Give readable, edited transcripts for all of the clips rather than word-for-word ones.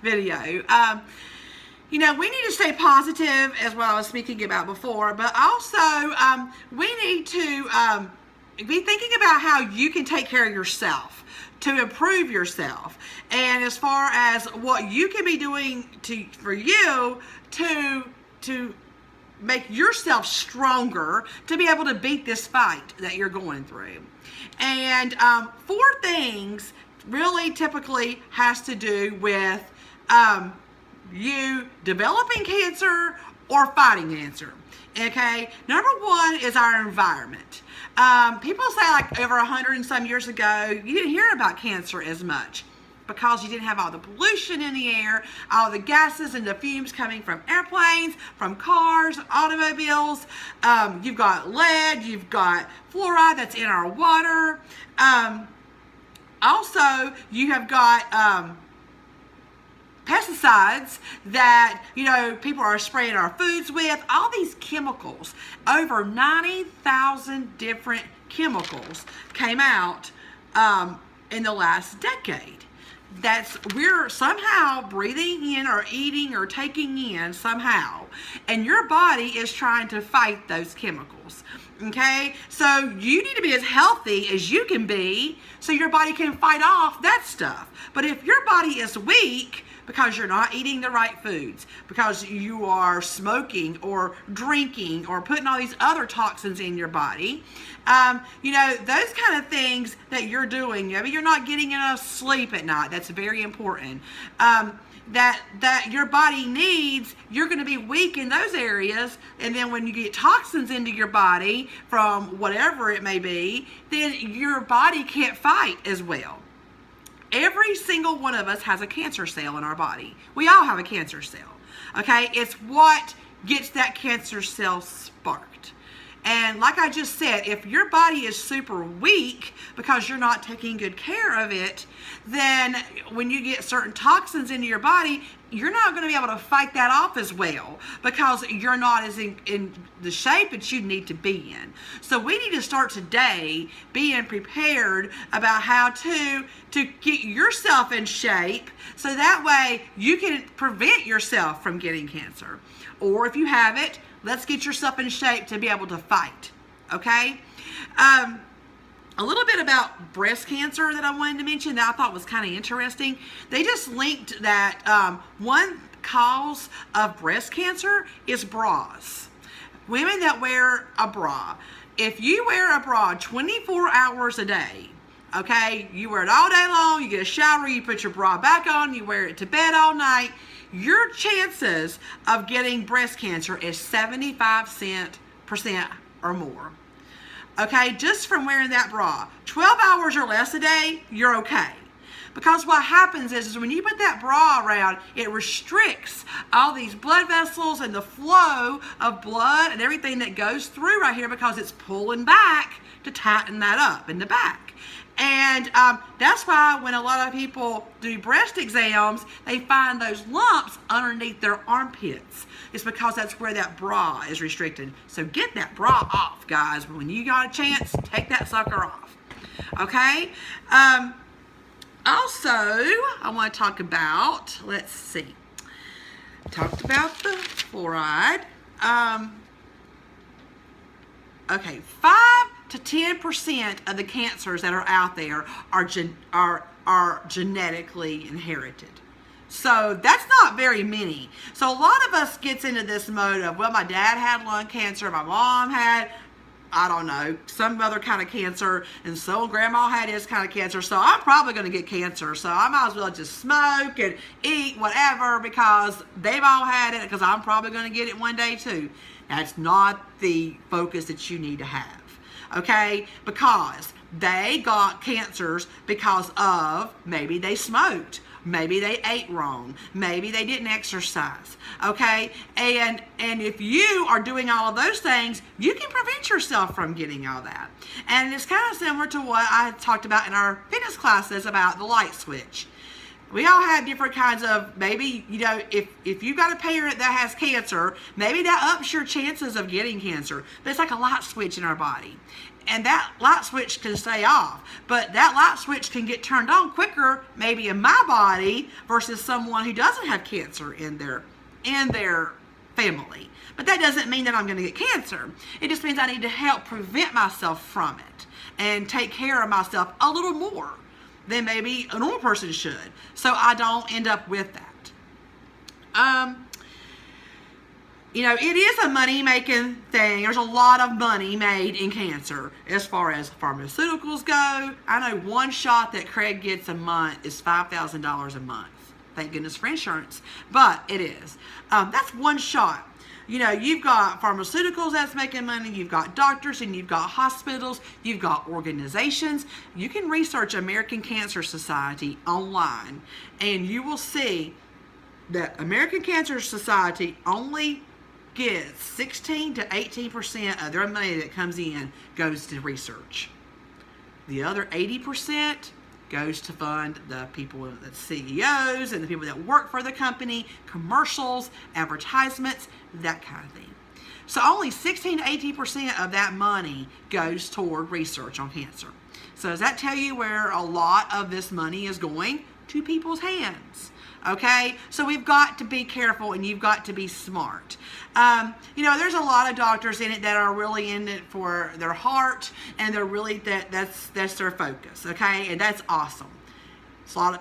video. We need to stay positive, as what I was speaking about before, but also we need to be thinking about how you can take care of yourself to improve yourself, and as far as what you can be doing for you to make yourself stronger to be able to beat this fight that you're going through. And 4 things really typically has to do with you developing cancer or fighting cancer. Okay, number 1 is our environment. People say like over 100 and some years ago, you didn't hear about cancer as much because you didn't have all the pollution in the air, all the gases and the fumes coming from airplanes, from cars, automobiles. You've got lead, you've got fluoride that's in our water. Also, you have got pesticides that people are spraying our foods with. All these chemicals, over 90,000 different chemicals came out in the last decade. We're somehow breathing in or eating or taking in somehow, and your body is trying to fight those chemicals. Okay, so you need to be as healthy as you can be so your body can fight off that stuff. But if your body is weak because you're not eating the right foods, because you are smoking or drinking or putting all these other toxins in your body, those kind of things that you're doing, maybe you're not getting enough sleep at night. That's very important. That your body needs, you're going to be weak in those areas, and then when you get toxins into your body from whatever it may be, then your body can't fight as well. Every single one of us has a cancer cell in our body. We all have a cancer cell. Okay, it's what gets that cancer cell sparked. And like I just said, if your body is super weak because you're not taking good care of it, then when you get certain toxins into your body, you're not going to be able to fight that off as well because you're not as in the shape that you need to be in. So we need to start today being prepared about how to get yourself in shape so that way you can prevent yourself from getting cancer. Or if you have it, let's get yourself in shape to be able to fight, okay? A little bit about breast cancer that I wanted to mention that I thought was kind of interesting. They just linked that one cause of breast cancer is bras. Women that wear a bra. If you wear a bra 24 hours a day, okay, you wear it all day long, you get a shower, you put your bra back on, you wear it to bed all night, your chances of getting breast cancer is 75% or more. Okay, just from wearing that bra. 12 hours or less a day, you're okay. Because what happens is when you put that bra around, it restricts all these blood vessels and the flow of blood and everything that goes through right here because it's pulling back to tighten that up in the back. And that's why when a lot of people do breast exams, they find those lumps underneath their armpits. It's because that's where that bra is restricted. So get that bra off, guys. When you got a chance, take that sucker off. Okay? Also, I want to talk about, let's see. Talked about the fluoride. Okay, 5 to 10% of the cancers that are out there are genetically inherited. So that's not very many. So a lot of us gets into this mode of, well, my dad had lung cancer, my mom had, I don't know, some other kind of cancer, and so grandma had this kind of cancer, so I'm probably going to get cancer, so I might as well just smoke and eat whatever because they've all had it because I'm probably going to get it one day too. That's not the focus that you need to have, okay? Because they got cancers because of maybe they smoked, maybe they ate wrong, maybe they didn't exercise, okay? And if you are doing all of those things, you can prevent yourself from getting all that. And it's kind of similar to what I talked about in our fitness classes about the light switch. We all have different kinds of, maybe, if you've got a parent that has cancer, maybe that ups your chances of getting cancer. But it's like a light switch in our body. and that light switch can stay off, but that light switch can get turned on quicker maybe in my body versus someone who doesn't have cancer in their family. But that doesn't mean that I'm going to get cancer. It just means I need to help prevent myself from it and take care of myself a little more than maybe a normal person should, so I don't end up with that. It is a money-making thing. There's a lot of money made in cancer as far as pharmaceuticals go. I know one shot that Craig gets a month is $5,000 a month. Thank goodness for insurance, but it is. That's one shot. You've got pharmaceuticals that's making money, you've got doctors, and you've got hospitals, you've got organizations. You can research American Cancer Society online, and you will see that American Cancer Society only gets 16 to 18% of their money that comes in goes to research. The other 80% goes to fund the people, the CEOs and the people that work for the company, commercials, advertisements, that kind of thing. So only 16 to 18% of that money goes toward research on cancer. So does that tell you where a lot of this money is going? To people's hands. Okay, so we've got to be careful, and you've got to be smart. There's a lot of doctors in it that are really in it for their heart, and they're really that's their focus. Okay, and that's awesome.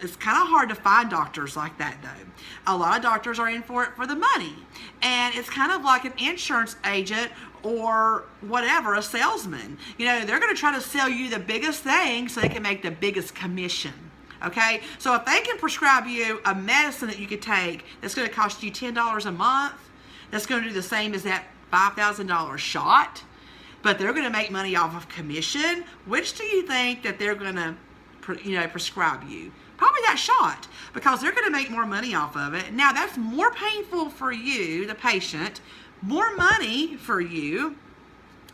It's kind of hard to find doctors like that, though. A lot of doctors are in for it for the money, and it's kind of like an insurance agent or whatever, a salesman. They're going to try to sell you the biggest thing so they can make the biggest commission. Okay, so if they can prescribe you a medicine that you could take that's going to cost you $10 a month, that's going to do the same as that $5,000 shot, but they're going to make money off of commission, which do you think that they're going to, prescribe you? Probably that shot, because they're going to make more money off of it. Now, that's more painful for you, the patient, more money for you.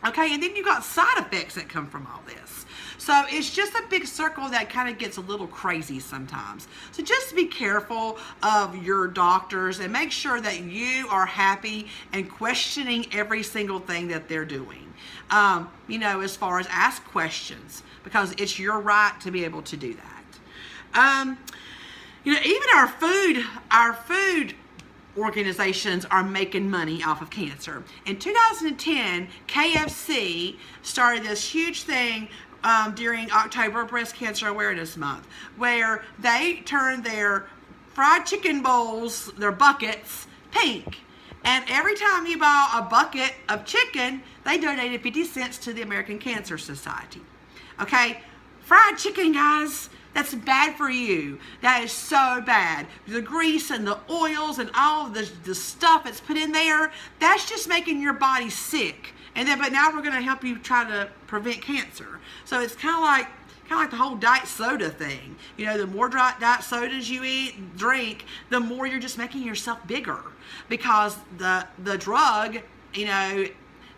Okay, and then you got side effects that come from all this. So it's just a big circle that kind of gets a little crazy sometimes. So just be careful of your doctors and make sure that you are happy and questioning every single thing that they're doing. As far as ask questions, because it's your right to be able to do that. Even our food organizations are making money off of cancer. In 2010, KFC started this huge thing during October Breast Cancer Awareness Month, where they turned their fried chicken bowls, their buckets, pink. And every time you buy a bucket of chicken, they donated 50 cents to the American Cancer Society. Okay? Fried chicken, guys, that's bad for you. That is so bad. The grease and the oils and all of the stuff that's put in there, that's just making your body sick. But now we're going to help you try to prevent cancer. So it's kind of like the whole diet soda thing. The more diet sodas you drink, the more you're just making yourself bigger, because the drug,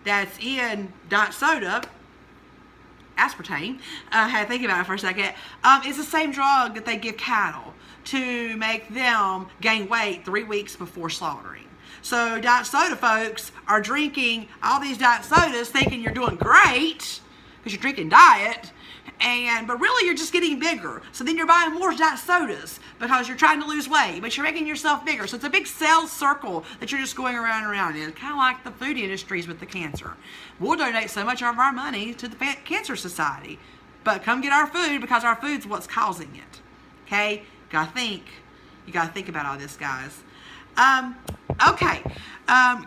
that's in diet soda, aspartame, I had to think about it for a second, it's the same drug that they give cattle to make them gain weight 3 weeks before slaughtering. So diet soda folks are drinking all these diet sodas thinking you're doing great because you're drinking diet, but really you're just getting bigger. So then you're buying more diet sodas because you're trying to lose weight, but you're making yourself bigger. So it's a big sales circle that you're just going around and around in. Kind of like the food industries with the cancer. We'll donate so much of our money to the Cancer Society, but come get our food, because our food's what's causing it. Okay? You gotta think about all this, guys.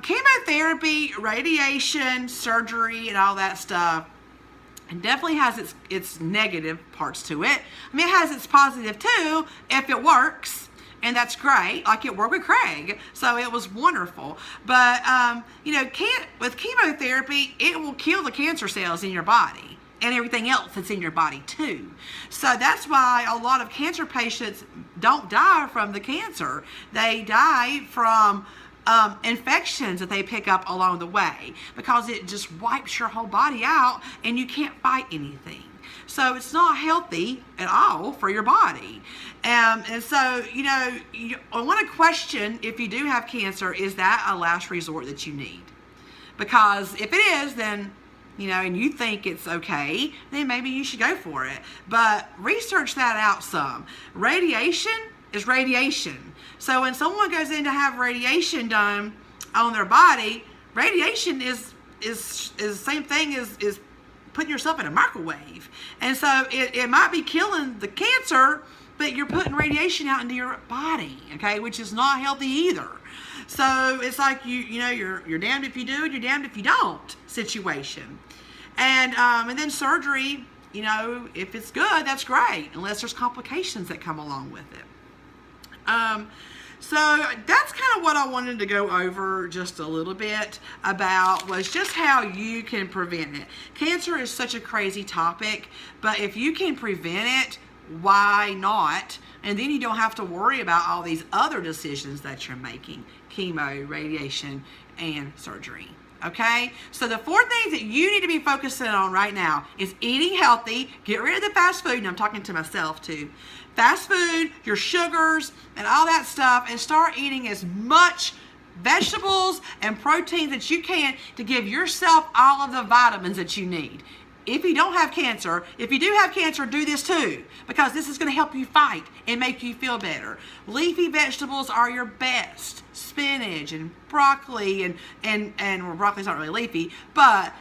Chemotherapy, radiation, surgery, and all that stuff, it definitely has its negative parts to it. I mean, it has its positive too if it works, and that's great. Like it worked with Craig, so it was wonderful. But with chemotherapy, it will kill the cancer cells in your body and everything else that's in your body too. So that's why a lot of cancer patients don't die from the cancer. They die from infections that they pick up along the way, because it just wipes your whole body out and you can't fight anything. So it's not healthy at all for your body. And so, I want to question, if you do have cancer, is that a last resort that you need? Because if it is, then and you think it's okay, then maybe you should go for it. But research that out some. Radiation is radiation. So when someone goes in to have radiation done on their body, radiation is the same thing as putting yourself in a microwave. And so it might be killing the cancer, but you're putting radiation out into your body, okay, which is not healthy either. So it's like you're damned if you do and you're damned if you don't situation. And then surgery, if it's good, that's great, unless there's complications that come along with it. So that's kind of what I wanted to go over just a little bit about, was just how you can prevent it. Cancer is such a crazy topic, but if you can prevent it, why not? And then you don't have to worry about all these other decisions that you're making: chemo, radiation, and surgery. Okay, so the 4 things that you need to be focusing on right now is eating healthy. Get rid of the fast food, and I'm talking to myself too. Fast food, your sugars, and all that stuff, and start eating as much vegetables and protein that you can to give yourself all of the vitamins that you need. If you don't have cancer, if you do have cancer, do this too, because this is going to help you fight and make you feel better. Leafy vegetables are your best. Spinach and broccoli and broccoli's not really leafy, but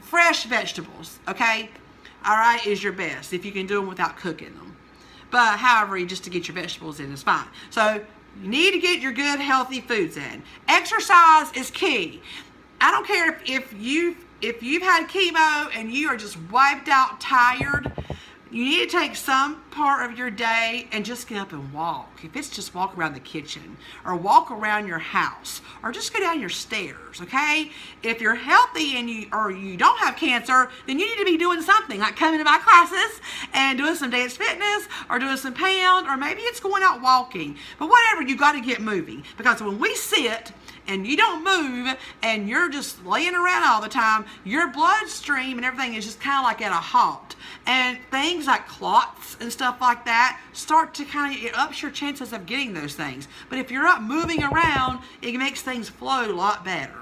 fresh vegetables, okay, all right, is your best if you can do them without cooking them. But however, just to get your vegetables in is fine. So you need to get your good, healthy foods in. Exercise is key. I don't care if you've had chemo and you are just wiped out, tired, you need to take some part of your day and just get up and walk. If it's just walk around the kitchen or walk around your house or just go down your stairs, okay? If you're healthy and you don't have cancer, then you need to be doing something like coming to my classes and doing some dance fitness or doing some pound, or maybe it's going out walking. But whatever, you got to get moving, because when we sit and you don't move and you're just laying around all the time, your bloodstream and everything is just kind of like at a halt. And things like clots and stuff like that start to it ups your chances of getting those things. But if you're up moving around, it makes things flow a lot better.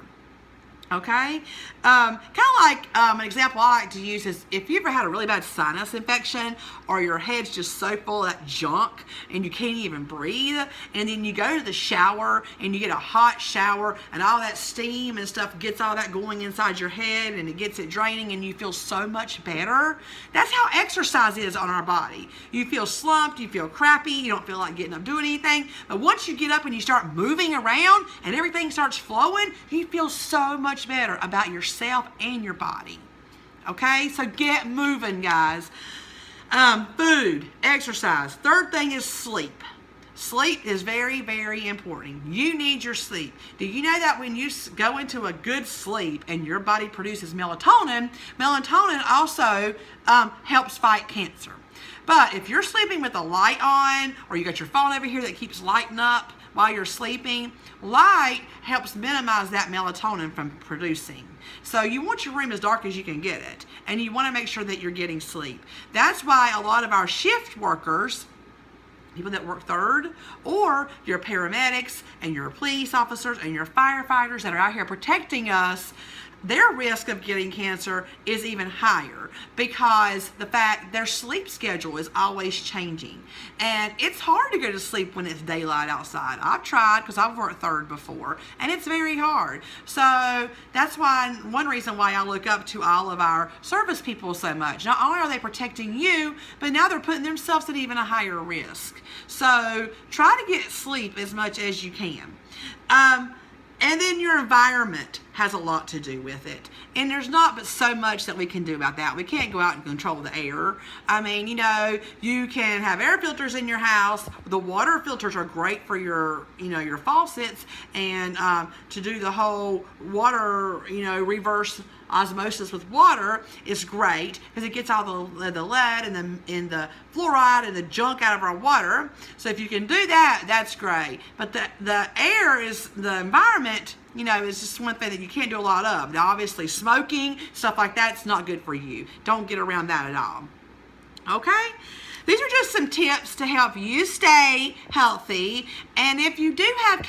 Okay, kind of like an example I like to use is if you ever had a really bad sinus infection, or your head's just so full of that junk and you can't even breathe, and then you go to the shower and you get a hot shower and all that steam and stuff gets all that going inside your head and it gets it draining and you feel so much better. That's how exercise is on our body. You feel slumped, you feel crappy, you don't feel like getting up doing anything, but once you get up and you start moving around and everything starts flowing, you feel so much better about yourself and your body. Okay, so get moving, guys. Food, exercise. 3rd thing is sleep. Sleep is very, very important. You need your sleep. Do you know that when you go into a good sleep and your body produces melatonin, melatonin also helps fight cancer. But if you're sleeping with a light on, or you got your phone over here that keeps lighting up while you're sleeping, light helps minimize that melatonin from producing. So you want your room as dark as you can get it, and you want to make sure that you're getting sleep. That's why a lot of our shift workers, people that work third, or your paramedics and your police officers and your firefighters that are out here protecting us, their risk of getting cancer is even higher, because the fact their sleep schedule is always changing. And it's hard to go to sleep when it's daylight outside. I've tried, because I've worked third before, and it's very hard. So that's one reason why I look up to all of our service people so much. Not only are they protecting you, but now they're putting themselves at even a higher risk. So try to get sleep as much as you can. And then your environment has a lot to do with it. And there's not but so much that we can do about that. We can't go out and control the air. I mean, you can have air filters in your house. The water filters are great for your faucets, and to do the whole water, reverse osmosis with water is great, because it gets all the lead and the fluoride and the junk out of our water. So if you can do that, that's great. But the air is the environment. It's just one thing that you can't do a lot of. Now, obviously, smoking, stuff like that's not good for you. Don't get around that at all. Okay? These are just some tips to help you stay healthy. And if you do have